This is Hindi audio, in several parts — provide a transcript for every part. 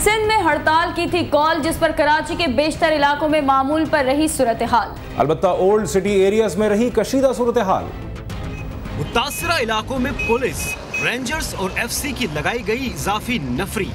सिंध में हड़ताल की थी कॉल, जिस पर कराची के बेशतर इलाकों में मामूल पर रही सूरत हाल। अलबत्ता ओल्ड सिटी एरियाज में रही कशीदा सूरत हाल। मुतासिरा इलाकों में पुलिस, रेंजर्स और एफसी की लगाई गई इजाफी नफरी,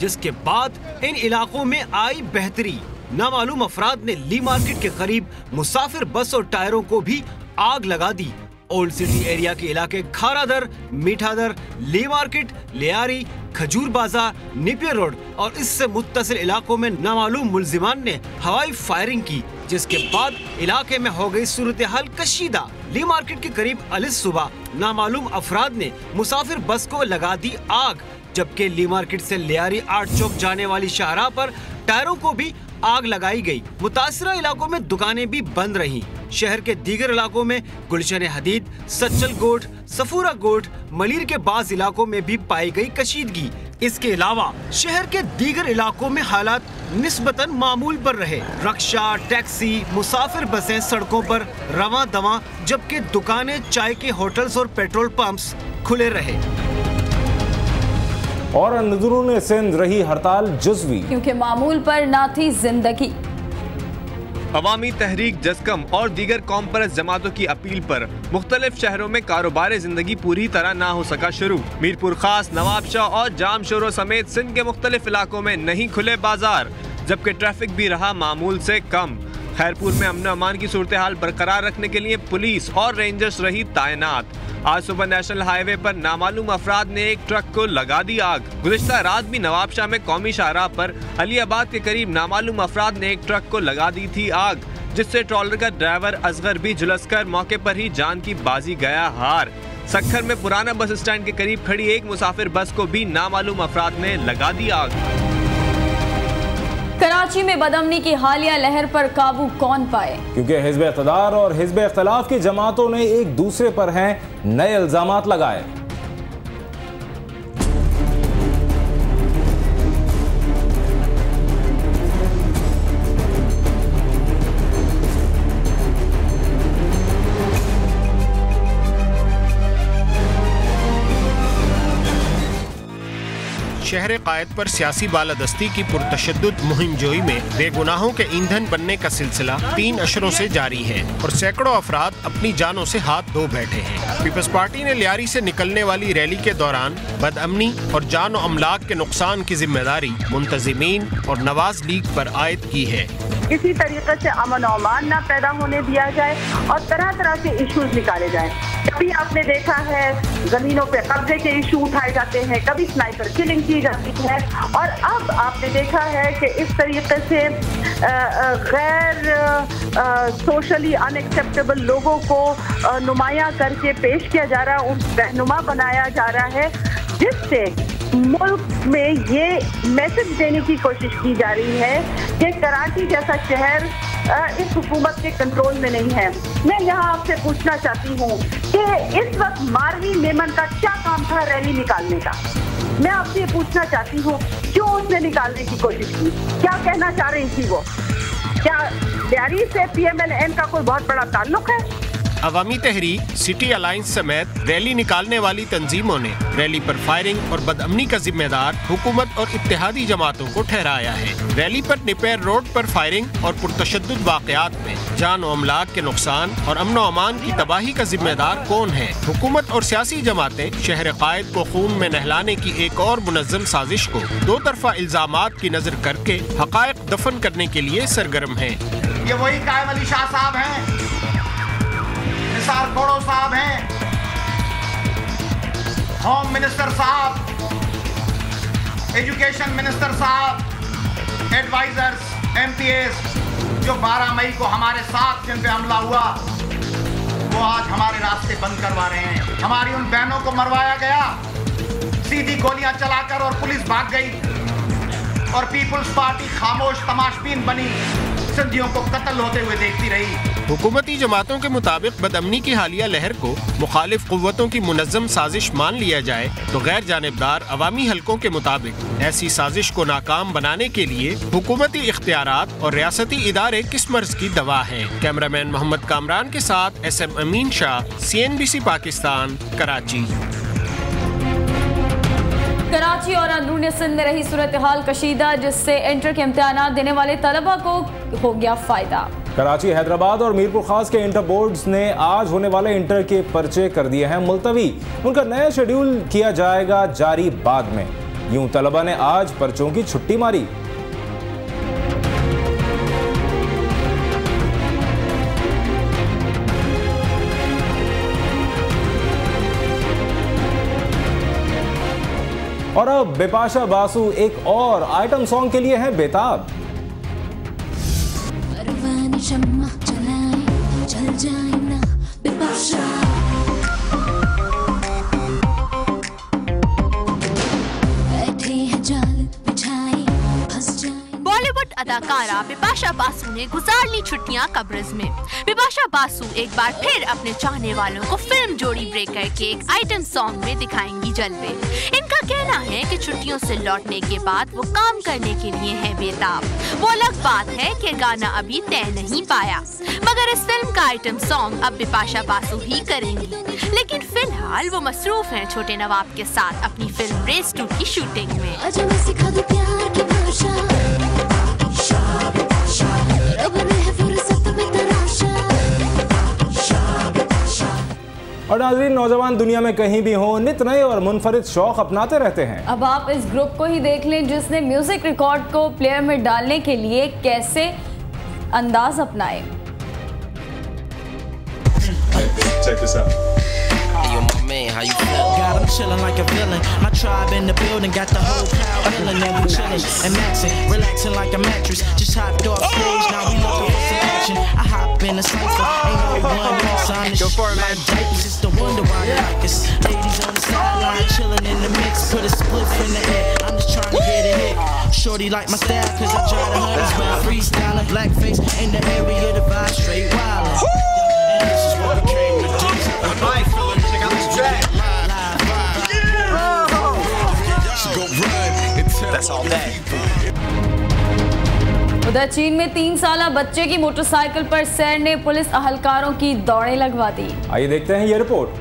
जिसके बाद इन इलाकों में आई बेहतरी। नामालूम अफराद ने ली मार्केट के करीब मुसाफिर बस और टायरों को भी आग लगा दी। ओल्ड सिटी एरिया के इलाके खारादर, मीठादर, ली मार्केट, लियारी, खजूर बाजार, निपियर रोड और इससे मुत्तसिल इलाकों में नामालूम मुल्जिमान ने हवाई फायरिंग की, जिसके बाद इलाके में हो गई सूरत हाल कशीदा। ली मार्केट के करीब अलिस सुबह नामालूम अफराद ने मुसाफिर बस को लगा दी आग, जबकि ली मार्केट से लियारी आर्ट चौक जाने वाली शाहराह पर टायरों को भी आग लगाई गई। मुतासिरा इलाकों में दुकानें भी बंद रहीं। शहर के दीगर इलाकों में गुलशन हदीद, सच्चल गोट, सफूरा गोट, मलीर के बाज इलाकों में भी पाई गई कशीदगी। इसके अलावा शहर के दीगर इलाकों में हालात निस्बतन मामूल पर रहे। रक्षा, टैक्सी, मुसाफिर बसें सड़कों पर रवां दवां, जबकि दुकानें, चाय के होटल्स और पेट्रोल पंप्स खुले रहे। और अंदरून सिंध रही हड़ताल जुज़वी, क्योंकि मामूल पर ना थी जिंदगी। अवामी तहरीक जस्कम और दीगर कौम परस्त जमातों की अपील पर मुख्तलिफ शहरों में कारोबार जिंदगी पूरी तरह ना हो सका शुरू। मीरपुर खास, नवाबशाह और जामशोरो समेत सिंध के मुख्तलिफ इलाकों में नहीं खुले बाजार, जबकि ट्रैफिक भी रहा मामूल से कम। खैरपुर में अमन अमान की सूरत हाल बरकरार रखने के लिए पुलिस और रेंजर्स रही तैनात। आज सुबह नेशनल हाईवे पर नामालूम अफराद ने एक ट्रक को लगा दी आग। गुज़िश्ता रात भी नवाबशाह में कौमी शाहराह पर अलीआबाद के करीब नामालूम अफराद ने एक ट्रक को लगा दी थी आग, जिससे ट्रॉलर का ड्राइवर असगर भी झुलसकर मौके पर ही जान की बाजी गया हार। सक्खर में पुराना बस स्टैंड के करीब खड़ी एक मुसाफिर बस को भी नामालूम अफराद ने लगा दी आग। कराची में बदअमनी की हालिया लहर पर काबू कौन पाए? क्योंकि हिज़्ब इक़्तिदार और हिज़्ब इख्तिलाफ की जमातों ने एक दूसरे पर हैं नए इल्जामात लगाए। शहर कायद पर सियासी बालादस्ती की पुरतशद्दुद मुहिम जोई में बेगुनाहों के ईंधन बनने का सिलसिला 3 अशरों से जारी है और सैकड़ों अफराद अपनी जानों से हाथ धो बैठे हैं। पीपल्स पार्टी ने लियारी से निकलने वाली रैली के दौरान बदअमनी और जान और अमलाक के नुकसान की जिम्मेदारी मुंतजिमीन और नवाज लीग पर आयद की है। किसी तरीके से अमन और अमान न पैदा होने दिया जाए और तरह तरह के इश्यूज निकाले जाएं। कभी आपने देखा है जमीनों पे कब्जे के इशू उठाए जाते हैं, कभी स्नाइपर किलिंग की जाती है, और अब आपने देखा है कि इस तरीके से गैर सोशली अनएक्सेप्टेबल लोगों को नुमाया करके पेश किया जा रहा है, उन रहनुमा बनाया जा रहा है, जिससे मुल्क में ये मैसेज देने की कोशिश की जा रही है कि कराची जैसा शहर इस हुकूमत के कंट्रोल में नहीं है। मैं यहाँ आपसे पूछना चाहती हूँ कि इस वक्त मारवी मेमन का क्या काम था रैली निकालने का? मैं आपसे ये पूछना चाहती हूँ क्यों उसने निकालने की कोशिश की? क्या कहना चाह रही थी वो? क्या लियारी से PMLN का कोई बहुत बड़ा ताल्लुक है? अवामी तहरीक, सिटी अलायंस समेत रैली निकालने वाली तंजीमों ने रैली पर फायरिंग और बदअमनी का जिम्मेदार हुकूमत और इत्तेहादी जमातों को ठहराया है। रैली पर निपेर रोड पर फायरिंग और पुरतशद्दुद वाक़यात में जान और अमलाक के नुकसान और अमन और अमान की तबाही का जिम्मेदार कौन है? हुकूमत और सियासी जमातें शहर कायद को खून में नहलाने की एक और मुनज़्ज़म साजिश को दो तरफा इल्जामात की नजर करके हक़ाइक़ दफन करने के लिए सरगर्म हैं। ये वही कायम अली शाह साहब हैं, निसार कोड़ो साहब हैं, होम मिनिस्टर साहब, एजुकेशन मिनिस्टर साहब, एडवाइजर्स, MPs, जो 12 मई को हमारे साथ जिन पे हमला हुआ वो आज हमारे रास्ते बंद करवा रहे हैं। हमारी उन बहनों को मरवाया गया, सीधी गोलियां चलाकर, और पुलिस भाग गई और पीपुल्स पार्टी खामोश तमाशबीन बनी, सिंधियों को कत्ल होते हुए देखती रही। हुकूमती जमातों के मुताबिक बदअमनी की हालिया लहर को मुखालिफ कुव्वतों की मुनज़्ज़म साजिश मान लिया जाए तो गैर जानिबदार अवामी हलकों के मुताबिक ऐसी साजिश को नाकाम बनाने के लिए हुकूमती इख्तियारात और रियासती इदारे किस मर्ज की दवा हैं। कैमरामैन मोहम्मद कामरान के साथ SM अमीन शाह, CNBC पाकिस्तान, कराची। कराची और अंदरूनी सिंध में रही सूरत हाल कशीदा, जिससे इंटर के इम्तिहान देने वाले तलबा को हो गया फायदा। कराची, हैदराबाद और मीरपुर खास के इंटर बोर्ड्स ने आज होने वाले इंटर के पर्चे कर दिए हैं मुलतवी। उनका नया शेड्यूल किया जाएगा जारी बाद में। यूं तलबा ने आज पर्चों की छुट्टी मारी। और अब बिपाशा बासु एक और आइटम सॉन्ग के लिए हैं बेताब। शम्मा चलाए चल जाए ना बिपाशा, बैठे हैं जाल बिछाए फंस जाए। बॉलीवुड अदाकारा बिपाशा बासु ने गुजार ली छुट्टियां कब्रिज में। बिपाशा बासु एक बार फिर अपने चाहने वालों को फिल्म जोड़ी ब्रेकर के एक आइटम सॉन्ग में दिखाएंगी जलवे। इनका कहना है कि छुट्टियों से लौटने के बाद वो काम करने के लिए हैं बेताब। वो अलग बात है कि गाना अभी तय नहीं पाया, मगर इस फिल्म का आइटम सॉन्ग अब बिपाशा बासु ही करेंगी। लेकिन फिलहाल वो मसरूफ हैं छोटे नवाब के साथ अपनी फिल्म रेस 2 की शूटिंग में। और नाज़रीन, नौजवान दुनिया में कहीं भी हों, नित नए और मुनफरिद शौक अपनाते रहते हैं। अब आप इस ग्रुप को ही देख लें जिसने म्यूजिक रिकॉर्ड को प्लेयर में डालने के लिए कैसे अंदाज अपनाए। Check this out. Yo, my man, how you feel? God, I'm chillin' like a villain. My tribe in the building, got the whole crowd feeling, and we chillin' and maxin', relaxing like a mattress. Just hopped off stage, now we looking for some action. I hop in the cypher, ain't no one else on the shit. Just the wonder why they like us. Ladies on the sideline, chillin' in the mix, put a spliff in the air. I'm just trying to get a hit. Shorty like my style, cause I try to hunt as well. Freestyling, blackface in the area, the vibe straight wildin'. And this is what we came to do. Check out this track. That's all that. उधर चीन में 3 साला बच्चे की मोटरसाइकिल पर सैर ने पुलिस अहलकारों की दौड़ें लगवा दी। आइए देखते हैं ये रिपोर्ट।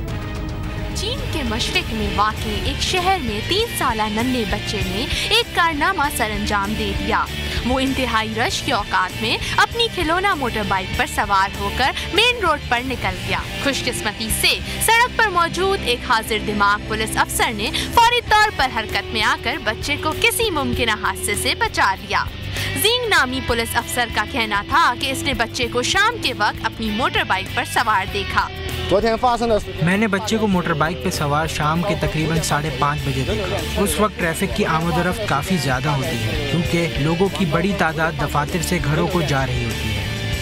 चीन के मशरिक में वाक़े एक शहर में 3 साला नन्हे बच्चे ने एक कारनामा सरअंजाम दे दिया। वो इंतहाई रश के औकात में अपनी खिलौना मोटर बाइक पर सवार होकर मेन रोड पर निकल गया। खुशकिस्मती से सड़क पर मौजूद एक हाजिर दिमाग पुलिस अफसर ने फौरी तौर पर हरकत में आकर बच्चे को किसी मुमकिन हादसे से बचा लिया। जींग नामी पुलिस अफसर का कहना था कि इसने बच्चे को शाम के वक्त अपनी मोटर बाइक पर सवार देखा। मैंने बच्चे को मोटर बाइक पर सवार शाम के तकरीबन 5:30 बजे देखा। उस वक्त ट्रैफिक की आमदोरफ्त काफ़ी ज़्यादा होती है क्योंकि लोगों की बड़ी तादाद दफातर से घरों को जा रही होती है।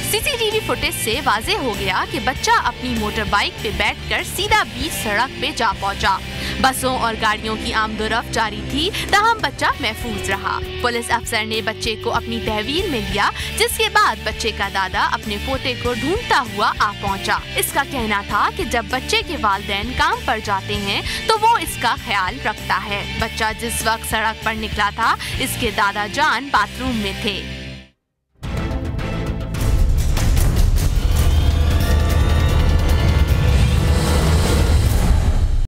सीसीटीवी फुटेज से वाज़े हो गया कि बच्चा अपनी मोटर बाइक पे बैठकर सीधा बीच सड़क पे जा पहुंचा। बसों और गाड़ियों की आमदोरफ्त जारी थी, ताहम बच्चा महफूज रहा। पुलिस अफसर ने बच्चे को अपनी तहवील में लिया, जिसके बाद बच्चे का दादा अपने पोते को ढूंढता हुआ आ पहुंचा। इसका कहना था कि जब बच्चे के वालिदैन काम पर जाते हैं तो वो इसका ख्याल रखता है। बच्चा जिस वक्त सड़क पर निकला था, इसके दादा जान बाथरूम में थे।